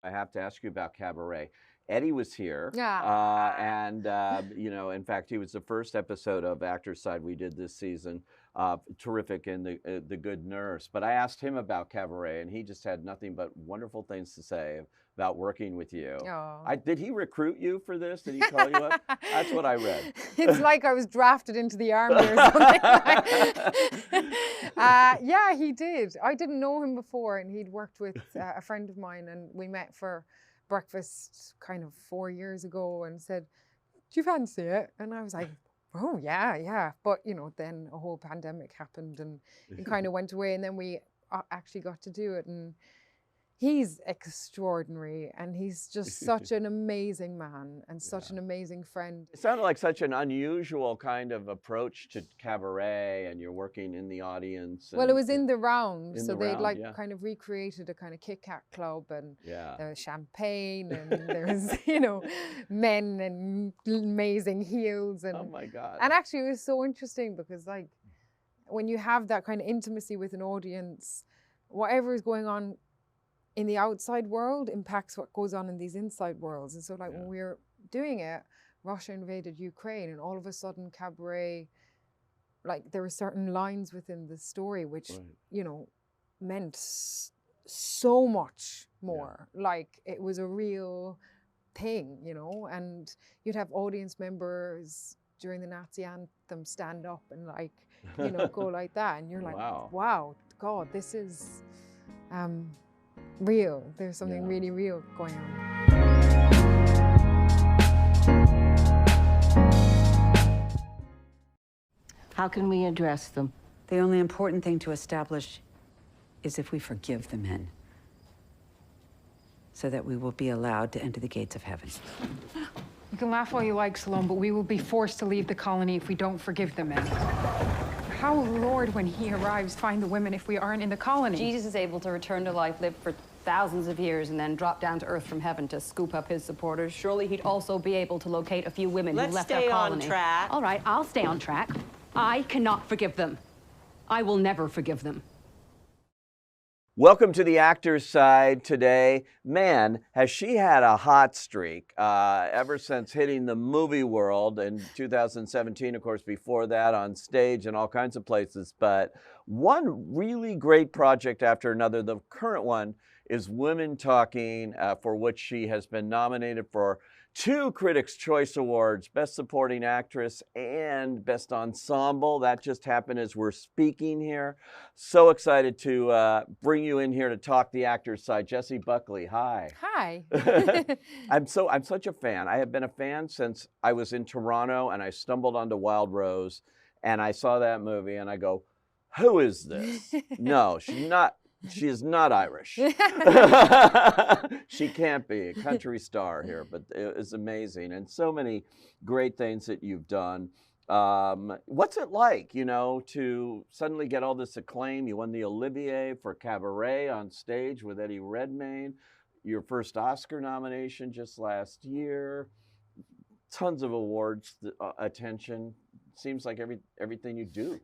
I have to ask you about Cabaret. Eddie was here, Yeah. and in fact, he was the first episode of Actors Side we did this season. Terrific in the Good Nurse. But I asked him about Cabaret, and he just had nothing but wonderful things to say about working with you. Oh. Did he recruit you for this? Did he call you up? That's what I read. It's like I was drafted into the army or something. Yeah, he did. I didn't know him before, and he'd worked with a friend of mine, and we met for breakfast kind of 4 years ago and said, "Do you fancy it?" And I was like, "Oh, yeah." But, then a whole pandemic happened and it kind of went away, and then we actually got to do it. And he's extraordinary, and he's just such an amazing man and such an amazing friend. It sounded like such an unusual kind of approach to Cabaret, and you're working in the audience. Well, it was in the round, so they'd kind of recreated a kind of Kit Kat club, and Yeah. there was champagne, and there was, men and amazing heels. And, Oh my God. And actually it was so interesting because when you have that kind of intimacy with an audience, whatever is going on in the outside world impacts what goes on in these inside worlds. And so when we were doing it, Russia invaded Ukraine, and all of a sudden Cabaret, there were certain lines within the story which, meant so much more. Like it was a real thing, and you'd have audience members during the Nazi anthem stand up and go like that. And you're like, wow, God, this is real. There's something really real going on. How can we address them? The only important thing to establish is if we forgive the men, so that we will be allowed to enter the gates of heaven. You can laugh all you like, Salome, but we will be forced to leave the colony if we don't forgive the men. How will the Lord, when he arrives, find the women if we aren't in the colony? Jesus is able to return to life, live for thousands of years, and then drop down to earth from heaven to scoop up his supporters. Surely he'd also be able to locate a few women who left our colony. Let's stay on track. All right, I'll stay on track. I cannot forgive them. I will never forgive them. Welcome to the Actors Side today. Man, has she had a hot streak ever since hitting the movie world in 2017, of course, before that on stage and all kinds of places. But one really great project after another. The current one is Women Talking, for which she has been nominated for 2 Critics' Choice Awards, Best Supporting Actress and Best Ensemble. That just happened as we're speaking here. So excited to bring you in here to talk the Actors Side. Jessie Buckley, hi. Hi. I'm such a fan. I have been a fan since I was in Toronto, and I stumbled onto Wild Rose, and I saw that movie, and I go, who is this? No, she's not. She is not Irish. She can't be a country star here, but it is amazing. And so many great things that you've done. What's it like, to suddenly get all this acclaim? You won the Olivier for Cabaret on stage with Eddie Redmayne, your first Oscar nomination just last year, tons of awards, attention. Seems like everything you do.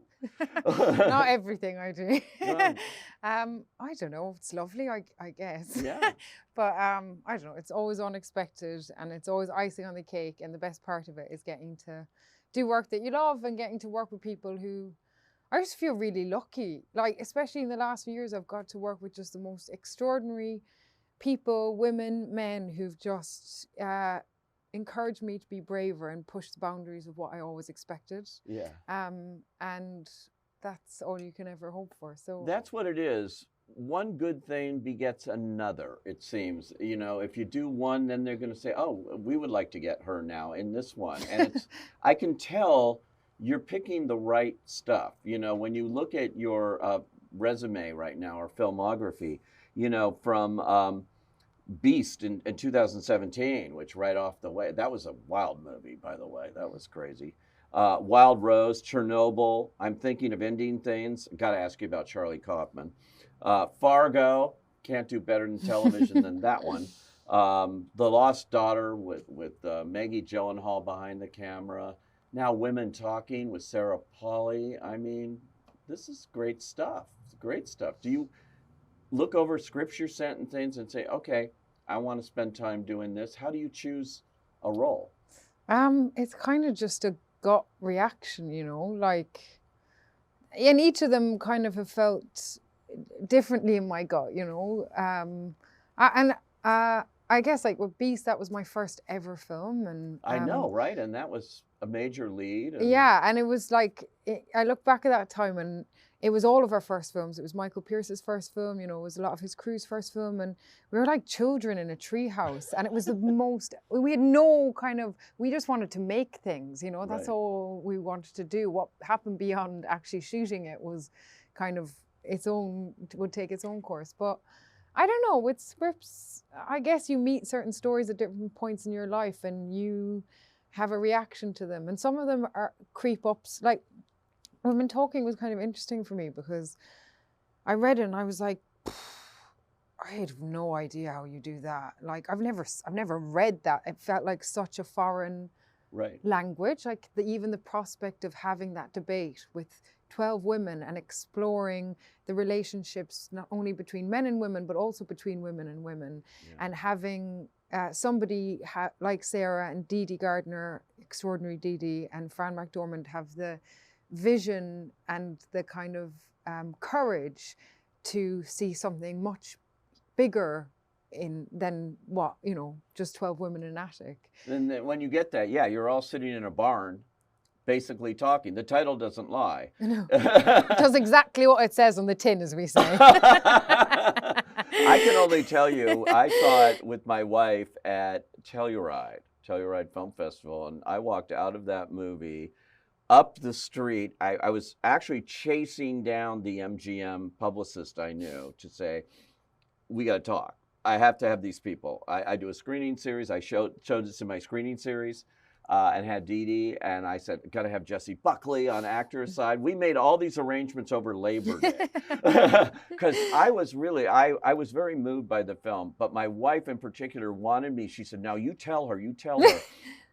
Not everything I do. Well, I don't know. It's lovely, I guess. Yeah. But I don't know. It's always unexpected, and it's always icing on the cake. And the best part of it is getting to do work that you love and getting to work with people who I just feel really lucky. Especially in the last few years, I've got to work with just the most extraordinary people, women, men, who've just encouraged me to be braver and push the boundaries of what I always expected. Yeah. And that's all you can ever hope for. So that's what it is. One good thing begets another, it seems. If you do one, then they're going to say, oh, we would like to get her now in this one. And I can tell you're picking the right stuff. When you look at your resume right now, or filmography, from Beast in 2017, which right off the way, that was a wild movie, by the way. That was crazy. Wild Rose, Chernobyl, I'm Thinking of Ending Things. Got to ask you about Charlie Kaufman. Fargo, can't do better in television than that one. The Lost Daughter with Maggie Gyllenhaal behind the camera. Now Women Talking with Sarah Polley. I mean, this is great stuff. It's great stuff. Do you look over scripts you're sent and things and say, okay, I want to spend time doing this. How do you choose a role? It's kind of just a gut reaction, you know, like, and each of them kind of have felt differently in my gut, you know. I guess like with Beast, that was my first ever film, and I know, right? And that was a major lead. And... yeah, and it was like I look back at that time, and it was all of our first films. It was Michael Pearce's first film, you know. It was a lot of his crew's first film, and we were like children in a treehouse, and it was the most. We had no kind of. We just wanted to make things, you know. That's Right. all we wanted to do. What happened beyond actually shooting it was kind of would take its own course, but. I don't know, with scripts, I guess you meet certain stories at different points in your life and you have a reaction to them. And some of them are creep ups. Like, Women Talking was kind of interesting for me because I read it and I was like, I had no idea how you do that. Like, I've never read that. It felt like such a foreign language. Like, even the prospect of having that debate with 12 women and exploring the relationships not only between men and women but also between women and women, and having somebody like Sarah and Dee Dee Gardner, extraordinary Dee Dee, and Fran McDormand have the vision and the kind of courage to see something much bigger than what, you know, just 12 women in an attic. And then when you get that, yeah, you're all sitting in a barn basically talking. The title doesn't lie. No. It does exactly what it says on the tin, as we say. I can only tell you, I saw it with my wife at Telluride Film Festival, and I walked out of that movie up the street. I was actually chasing down the MGM publicist I knew to say, we got to talk. I have to have these people. I do a screening series. I showed this in my screening series. And had Dee Dee, and I said, got to have Jessie Buckley on actor's side. We made all these arrangements over Labor Day because I was very moved by the film. But my wife in particular wanted me. She said, "Now you tell her."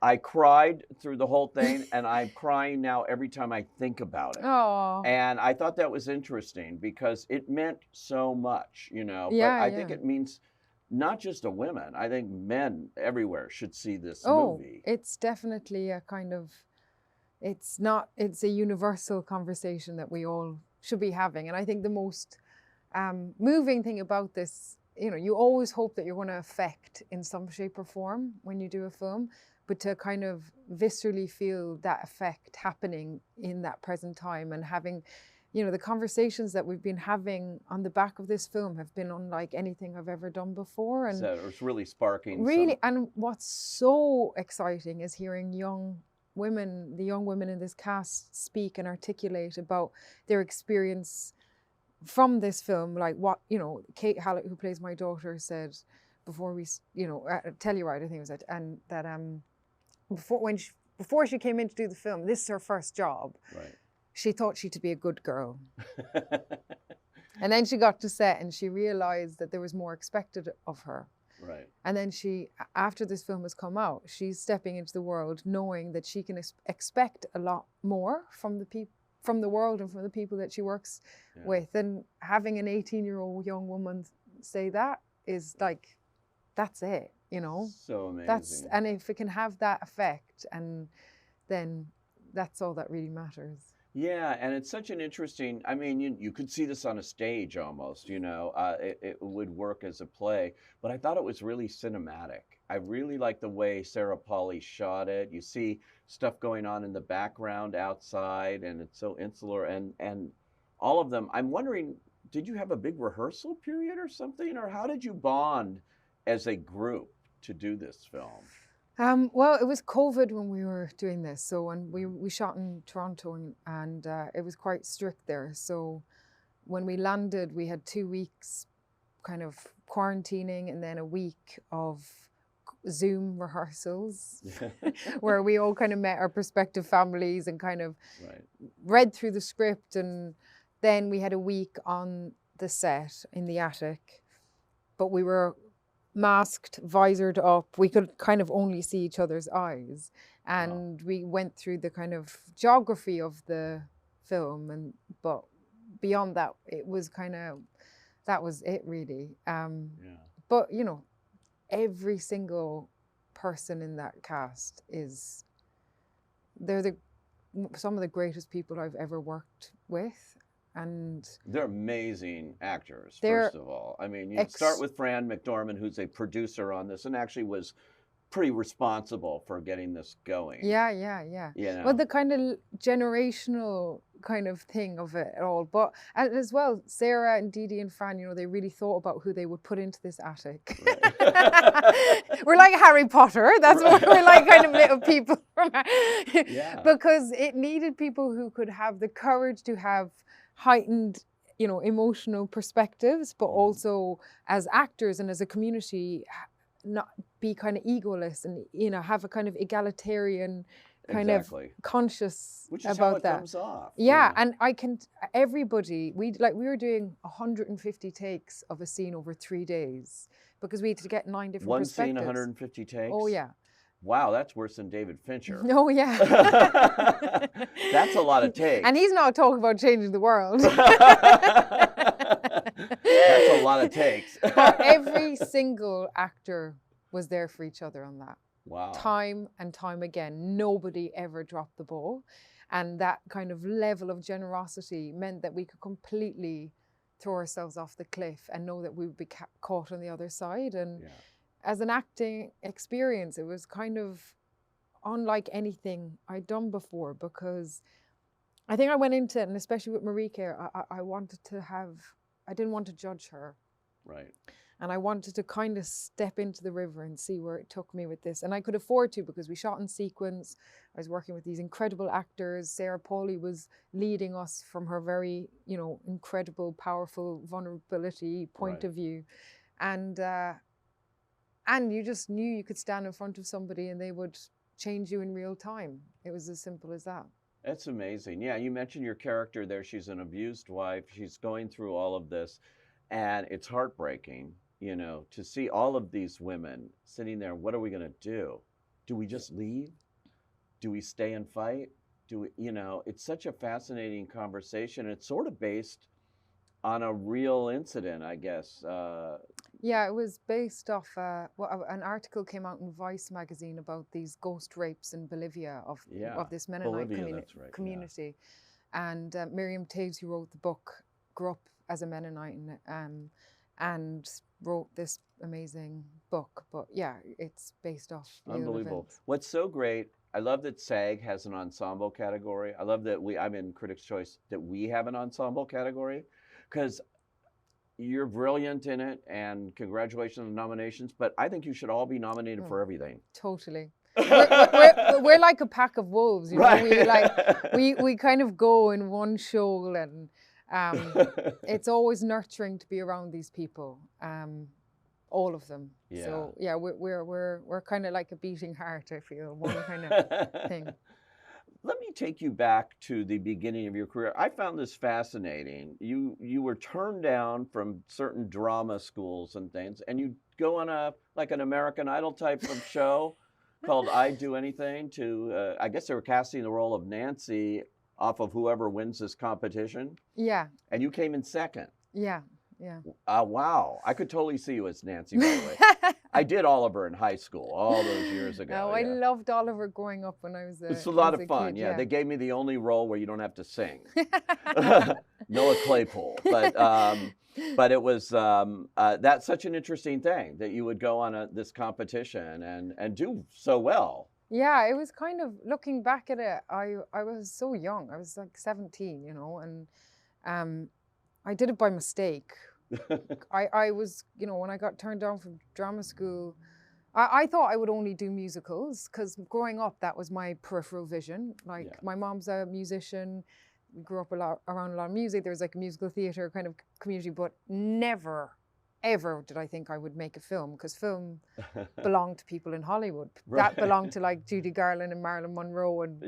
I cried through the whole thing, and I'm crying now every time I think about it. Oh. And I thought that was interesting because it meant so much, you know. Yeah, but I think it means. Not just to women. I think men everywhere should see this movie. Oh, it's definitely a kind of, it's a universal conversation that we all should be having. And I think the most moving thing about this, you know, you always hope that you're going to affect in some shape or form when you do a film, but to kind of viscerally feel that effect happening in that present time and having, you know, the conversations that we've been having on the back of this film have been unlike anything I've ever done before. And so it's really sparking. And what's so exciting is hearing the young women in this cast speak and articulate about their experience from this film. Like what, you know, Kate Hallett, who plays my daughter, said before we, you know, Telluride, I think it was it, and that before she came in to do the film, this is her first job. Right. She thought she to be a good girl. And then she got to set and she realized that there was more expected of her. Right. And then after this film has come out, she's stepping into the world knowing that she can expect a lot more from the world and from the people that she works with. And having an 18-year-old young woman say that is like, that's it, you know? So amazing. And if it can have that effect, and then that's all that really matters. Yeah, and it's such an interesting, I mean, you could see this on a stage almost, you know, it would work as a play, but I thought it was really cinematic. I really like the way Sarah Polley shot it. You see stuff going on in the background outside, and it's so insular, and all of them. I'm wondering, did you have a big rehearsal period or something, or how did you bond as a group to do this film? Well, it was COVID when we were doing this. So when we shot in Toronto and it was quite strict there. So when we landed, we had 2 weeks kind of quarantining and then a week of Zoom rehearsals where we all kind of met our prospective families and kind of read through the script. And then we had a week on the set in the attic, but we were masked, visored up. We could kind of only see each other's eyes. And we went through the kind of geography of the film. But beyond that, it was kind of, that was it really. But, you know, every single person in that cast they're some of the greatest people I've ever worked with. And they're amazing actors, they're first of all. I mean, you start with Fran McDormand, who's a producer on this and actually was pretty responsible for getting this going. Yeah. You know? Well, the kind of generational kind of thing of it all. But and as well, Sarah and Dee Dee and Fran, they really thought about who they would put into this attic. Right. We're like Harry Potter. That's what we're like, kind of little people. Yeah. Because it needed people who could have the courage to have heightened, emotional perspectives, but also as actors and as a community, not be kind of egoless and have a kind of egalitarian kind of conscious which is about how it that comes off. Yeah, and everybody, we were doing 150 takes of a scene over 3 days because we had to get 9 different One perspectives. scene, 150 takes? Oh yeah. Wow, that's worse than David Fincher. Oh yeah. That's a lot of takes. And he's not talking about changing the world. That's a lot of takes. But every single actor was there for each other on that. Wow. Time and time again. Nobody ever dropped the ball. And that kind of level of generosity meant that we could completely throw ourselves off the cliff and know that we would be caught on the other side. And as an acting experience, it was kind of unlike anything I'd done before, because I think I went into it, and especially with Marieke, I didn't want to judge her. Right. And I wanted to kind of step into the river and see where it took me with this. And I could afford to, because we shot in sequence. I was working with these incredible actors. Sarah Polley was leading us from her very, incredible, powerful vulnerability point of view. And you just knew you could stand in front of somebody and they would change you in real time. It was as simple as that. That's amazing. Yeah, you mentioned your character there. She's an abused wife. She's going through all of this. And it's heartbreaking, to see all of these women sitting there. What are we going to do? Do we just leave? Do we stay and fight? It's such a fascinating conversation. It's sort of based on a real incident, I guess. Yeah, it was based off an article came out in Vice magazine about these ghost rapes in Bolivia of this Mennonite community. Yeah. And Miriam Taves, who wrote the book, grew up as a Mennonite and wrote this amazing book. But yeah, it's based off real Unbelievable. events. What's so great, I love that SAG has an ensemble category. I love that I'm in Critics' Choice, that we have an ensemble category, because you're brilliant in it, and congratulations on the nominations, but I think you should all be nominated for everything. Totally. We're like a pack of wolves, Right. We kind of go in one shoal, and it's always nurturing to be around these people, all of them. Yeah. So yeah, we're kind of like a beating heart, I feel, one kind of thing. Let me take you back to the beginning of your career. I found this fascinating. You were turned down from certain drama schools and things, and you go on an American Idol type of show called I'd Do Anything to, I guess they were casting the role of Nancy off of whoever wins this competition. Yeah. And you came in second. Yeah. Wow. I could totally see you as Nancy, by the way. I did Oliver in high school all those years ago. Oh, I loved Oliver growing up when I was It's a lot of fun. Kid, yeah, they gave me the only role where you don't have to sing. Noah Claypool. But it was, that's such an interesting thing that you would go on this competition and do so well. Yeah, it was kind of, looking back at it, I was so young. I was like 17, and I did it by mistake. I was, when I got turned down from drama school, I thought I would only do musicals, because growing up, that was my peripheral vision. My mom's a musician, we grew up around a lot of music. There was like a musical theatre kind of community, but never, ever did I think I would make a film, because film belonged to people in Hollywood. Right. That belonged to like Judy Garland and Marilyn Monroe and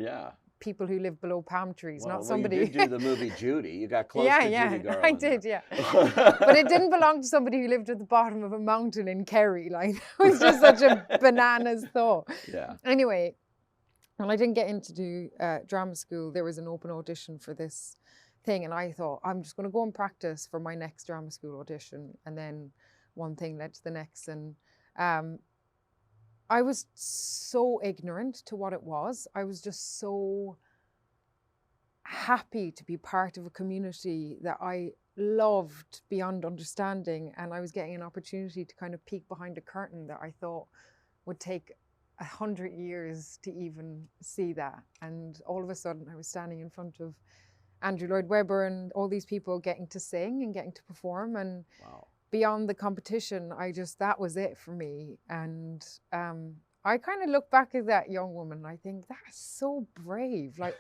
people who live below palm trees, not somebody. You did do the movie Judy. You got close to Judy Garland. I did, yeah. But it didn't belong to somebody who lived at the bottom of a mountain in Kerry. Like, it was just such a bananas thought. Yeah. Anyway, when I didn't get into do drama school, there was an open audition for this thing, and I thought, I'm just going to go and practice for my next drama school audition. And then one thing led to the next, and I was so ignorant to what it was. I was just so happy to be part of a community that I loved beyond understanding, and I was getting an opportunity to kind of peek behind a curtain that I thought would take 100 years to even see that. And all of a sudden I was standing in front of Andrew Lloyd Webber and all these people getting to sing and getting to perform, and Wow. beyond the competition, that was it for me. And I kind of look back at that young woman and I think, that's so brave. Like,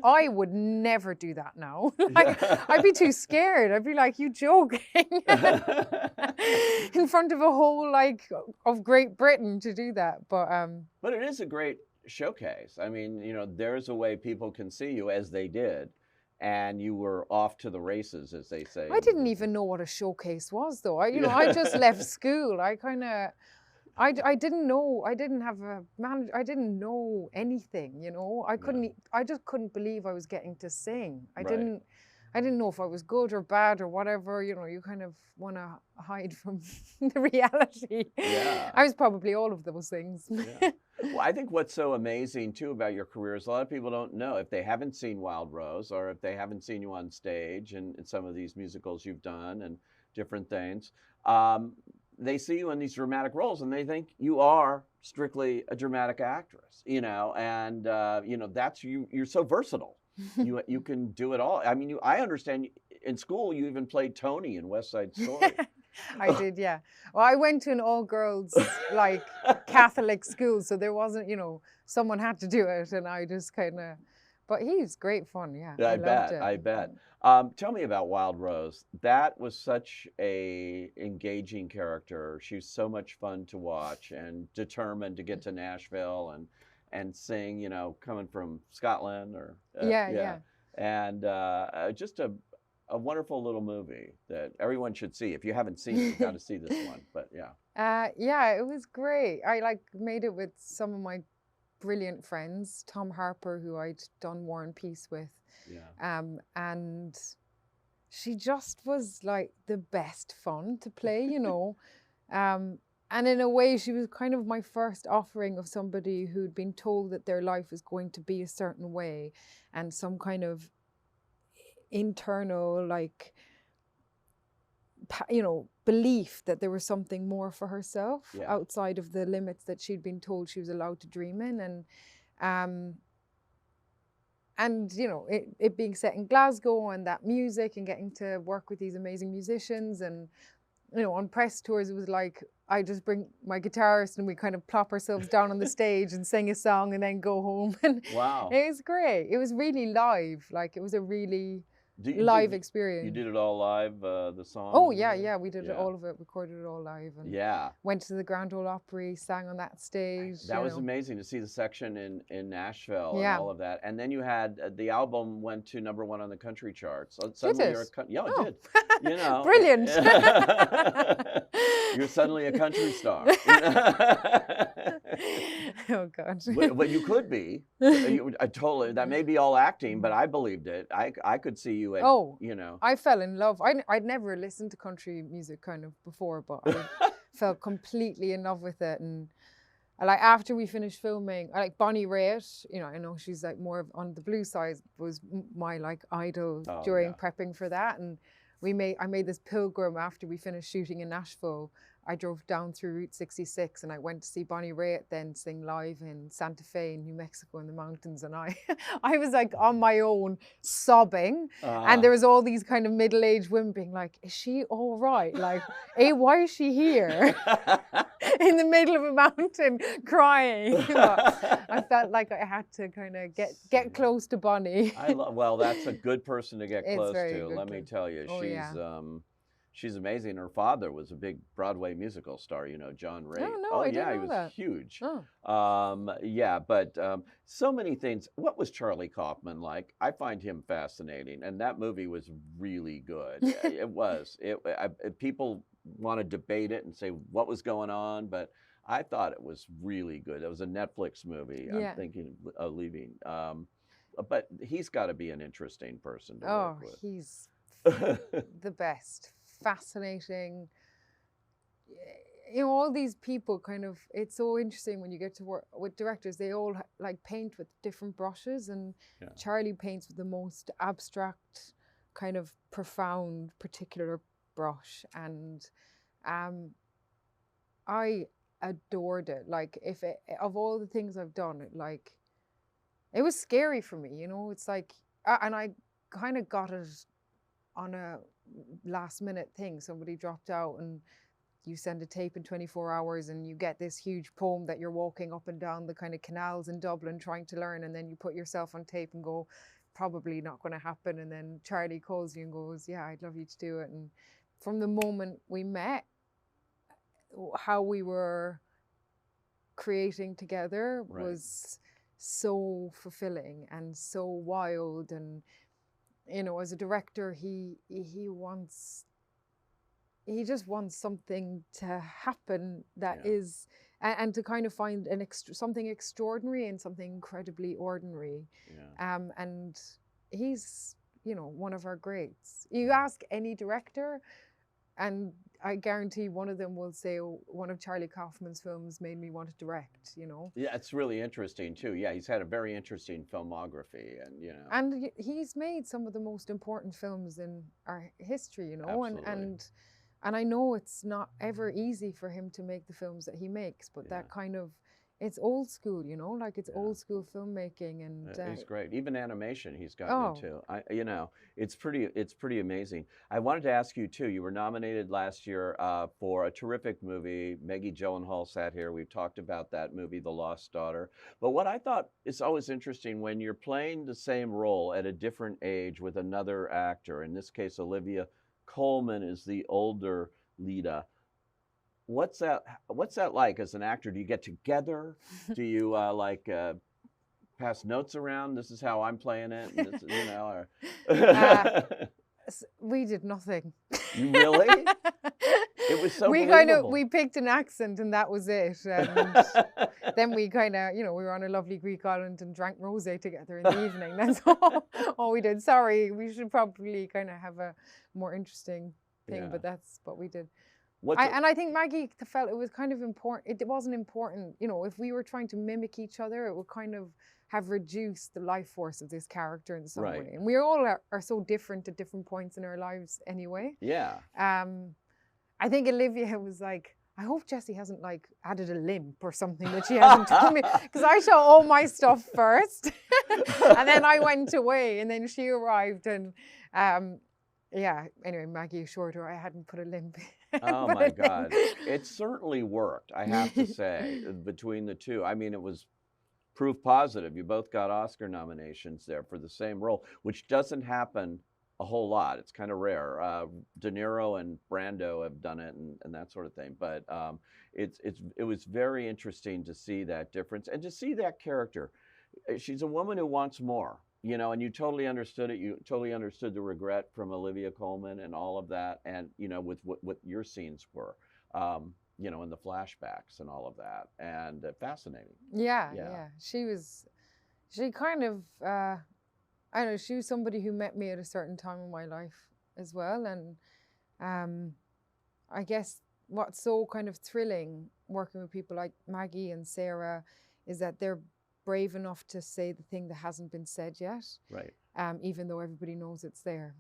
I would never do that now. Like, I'd be too scared. I'd be like, you joking? In front of a whole, like, of Great Britain to do that. But it is a great showcase. I mean, you know, there's a way people can see you, as they did, and you were off to the races, as they say. I didn't even know what a showcase was, though. I just left school. I didn't know. I didn't have a manager. I didn't know anything. You know, I just couldn't believe I was getting to sing. I didn't know if I was good or bad or whatever. You know, you kind of want to hide from the reality. Yeah. I was probably all of those things. Yeah. Well, I think what's so amazing too about your career is a lot of people don't know, if they haven't seen Wild Rose, or if they haven't seen you on stage and in some of these musicals you've done and different things. They see you in these dramatic roles and they think you are strictly a dramatic actress, you know, and you know, that's you're so versatile. You can do it all. I mean, I understand in school you even played Tony in West Side Story. I did, yeah. Well, I went to an all-girls, like, Catholic school, so there wasn't, you know, someone had to do it, and I just kind of, but he's great fun, yeah. I loved bet, it. I bet. Tell me about Wild Rose. That was such a engaging character. She was so much fun to watch and determined to get to Nashville and sing, you know, coming from Scotland or Yeah. And just a wonderful little movie that everyone should see. If you haven't seen it, you've got to see this one. But yeah. Yeah, it was great. I made it with some of my brilliant friends, Tom Harper, who I'd done War and Peace with. Yeah. And she just was like the best fun to play, you know. And in a way, she was kind of my first offering of somebody who'd been told that their life was going to be a certain way, and some kind of internal, like, you know, belief that there was something more for herself outside of the limits that she'd been told she was allowed to dream in. And you know, it being set in Glasgow, and that music, and getting to work with these amazing musicians, and you know, on press tours, it was like I just bring my guitarist and we kind of plop ourselves down on the stage and sing a song and then go home. And Wow. it was great. It was really live. Like, it was a really live experience. You did it all live, the song? Oh, yeah. We did all of it, recorded it all live. And went to the Grand Ole Opry, sang on that stage. That was amazing to see the section in Nashville and Yeah. all of that. And then you had, the album went to #1 on the country charts. So Did suddenly it? it did. You know. Brilliant. You're suddenly a country star. Oh, God. But you could be. I totally, that may be all acting, but I believed it. I could see you at, you know. I fell in love. I'd never listened to country music kind of before, but I fell completely in love with it. And like, after we finished filming, like Bonnie Raitt, you know, I know she's like more on the blues side, was my like idol during prepping for that. And I made this pilgrim after we finished shooting in Nashville. I drove down through Route 66 and I went to see Bonnie Raitt then sing live in Santa Fe in New Mexico in the mountains. And I was like on my own sobbing. And there was all these kind of middle-aged women being like, is she all right? Like, why is she here? In the middle of a mountain crying. But I felt like I had to kind of get close to Bonnie. Well, that's a good person to get close to. Let me tell you. She's amazing. Her father was a big Broadway musical star, you know, John Raitt. Oh, no, I didn't know he was that. huge. Oh. But so many things. What was Charlie Kaufman like? I find him fascinating, and that movie was really good. It was. People want to debate it and say what was going on, but I thought it was really good. It was a Netflix movie. Yeah. I'm thinking of leaving. But he's got to be an interesting person to work with. He's the best. Fascinating. you know, all these people kind of, it's so interesting when you get to work with directors, they all like paint with different brushes, and Charlie paints with the most abstract, kind of profound, particular brush. And I adored it. Like, of all the things I've done, it was scary for me, you know. It's like, and I kind of got it on a last minute thing. Somebody dropped out and you send a tape in 24 hours and you get this huge poem that you're walking up and down the kind of canals in Dublin trying to learn, and then you put yourself on tape and go, probably not going to happen. And then Charlie calls you and goes, yeah, I'd love you to do it. And from the moment we met, how we were creating together was so fulfilling and so wild. And, you know, as a director, he just wants something to happen that is, and to kind of find something extraordinary and something incredibly ordinary. And he's, you know, one of our greats. You ask any director, and I guarantee one of them will say, oh, one of Charlie Kaufman's films made me want to direct, you know. Yeah, it's really interesting too. Yeah, he's had a very interesting filmography, and you know. And he's made some of the most important films in our history, you know. Absolutely. And I know it's not ever easy for him to make the films that he makes, but that kind of, it's old school, you know, like it's old school filmmaking. And he's great. Even animation he's gotten into. You know, it's pretty amazing. I wanted to ask you too, you were nominated last year for a terrific movie. Maggie Gyllenhaal sat here. We've talked about that movie, The Lost Daughter. But what I thought is always interesting, when you're playing the same role at a different age with another actor, in this case Olivia Colman is the older Lita. What's that like as an actor? Do you get together? Do you pass notes around? This is how I'm playing it, and this, you know. Or we did nothing. You really? It was so we believable. We picked an accent and that was it. And then we kind of, you know, we were on a lovely Greek island and drank rosé together in the evening. That's all we did. Sorry, we should probably kind of have a more interesting thing, but that's what we did. And I think Maggie felt it was kind of important. It wasn't important, you know, if we were trying to mimic each other, it would kind of have reduced the life force of this character in some way. And we all are so different at different points in our lives anyway. Yeah. I think Olivia was like, I hope Jessie hasn't like added a limp or something that she hasn't told me, because I show all my stuff first and then I went away and then she arrived and yeah, anyway, Maggie assured her I hadn't put a limp in. Oh my God. It certainly worked, I have to say, between the two. I mean, it was proof positive. You both got Oscar nominations there for the same role, which doesn't happen a whole lot. It's kind of rare. De Niro and Brando have done it and that sort of thing. But it was very interesting to see that difference and to see that character. She's a woman who wants more, you know, and you totally understood it. You totally understood the regret from Olivia Colman and all of that. And, you know, with what your scenes were, you know, in the flashbacks and all of that. And fascinating. Yeah. She kind of, I don't know, she was somebody who met me at a certain time in my life as well. And I guess what's so kind of thrilling working with people like Maggie and Sarah is that they're brave enough to say the thing that hasn't been said yet. Right. Even though everybody knows it's there.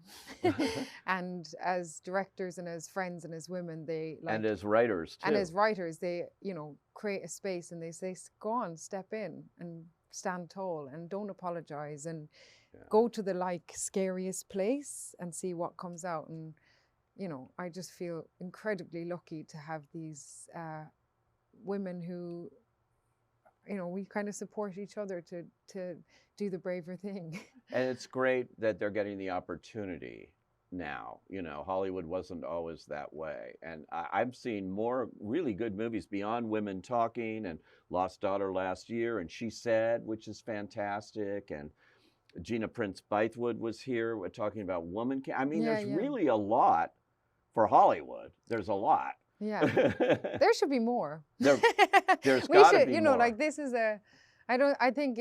And as directors and as friends and as women, they like... And as writers, too. And as writers, they, you know, create a space and they say, go on, step in and stand tall and don't apologize and go to the like scariest place and see what comes out. And, you know, I just feel incredibly lucky to have these women who, you know, we kind of support each other to do the braver thing. And it's great that they're getting the opportunity now. You know, Hollywood wasn't always that way. And I've seen more really good movies beyond Women Talking and Lost Daughter last year and She Said, which is fantastic. And Gina Prince Bythewood was here. We're talking about woman. I mean, there's really a lot for Hollywood. There's a lot. Yeah, there should be more. There's got to be you know, more. like this is I think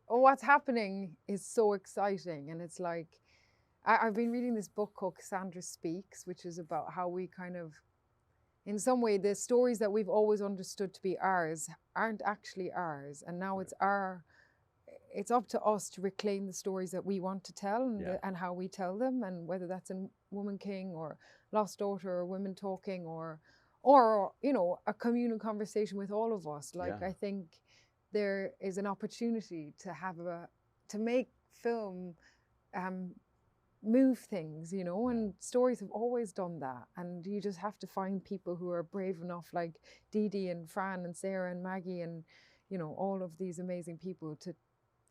what's happening is so exciting. And it's like, I've been reading this book called Cassandra Speaks, which is about how we kind of, in some way, the stories that we've always understood to be ours aren't actually ours. And now it's up to us to reclaim the stories that we want to tell and how we tell them, and whether that's in Woman King or Lost Daughter or Women Talking or you know, a communal conversation with all of us. Like, I think there is an opportunity to make film move things, you know, and stories have always done that. And you just have to find people who are brave enough, like Dee Dee and Fran and Sarah and Maggie and, you know, all of these amazing people to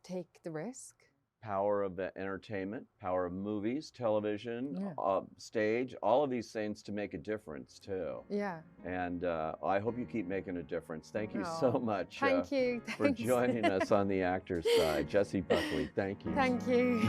take the risk. Power of the entertainment, power of movies, television, stage, all of these things to make a difference too. Yeah. And I hope you keep making a difference. Thank you so much thank you. for joining us on the actor's side. Jessie Buckley, thank you. Thank you.